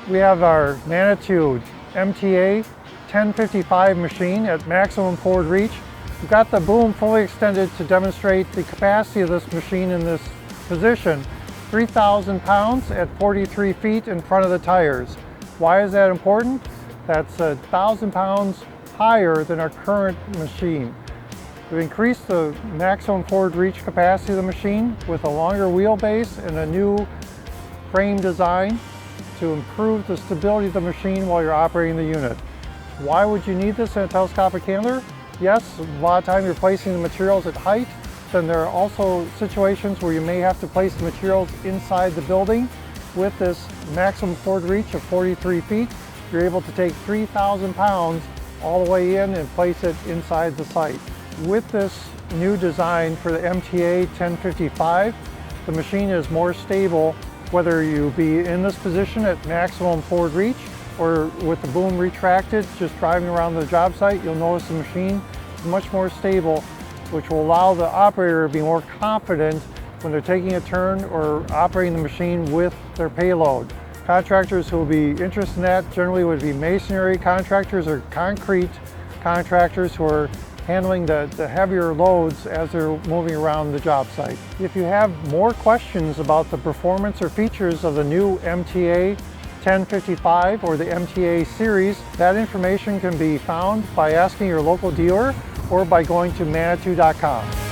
We have our Manitou MTA1055 machine at maximum forward reach. We've got the boom fully extended to demonstrate the capacity of this machine in this position. 3,000 pounds at 43 feet in front of the tires. Why is that important? That's 1,000 pounds higher than our current machine. We've increased the maximum forward reach capacity of the machine with a longer wheelbase and a new frame design to improve the stability of the machine while you're operating the unit. Why would you need this in a telescopic handler? Yes, a lot of time you're placing the materials at height. Then there are also situations where you may have to place the materials inside the building. With this maximum forward reach of 43 feet, you're able to take 3,000 pounds all the way in and place it inside the site. With this new design for the MTA1055, the machine is more stable whether you be in this position at maximum forward reach or with the boom retracted, just driving around the job site. You'll notice the machine is much more stable, which will allow the operator to be more confident when they're taking a turn or operating the machine with their payload. Contractors who will be interested in that generally would be masonry contractors or concrete contractors who are handling the heavier loads as they're moving around the job site. If you have more questions about the performance or features of the new MTA1055 or the MTA series, that information can be found by asking your local dealer or by going to Manitou.com.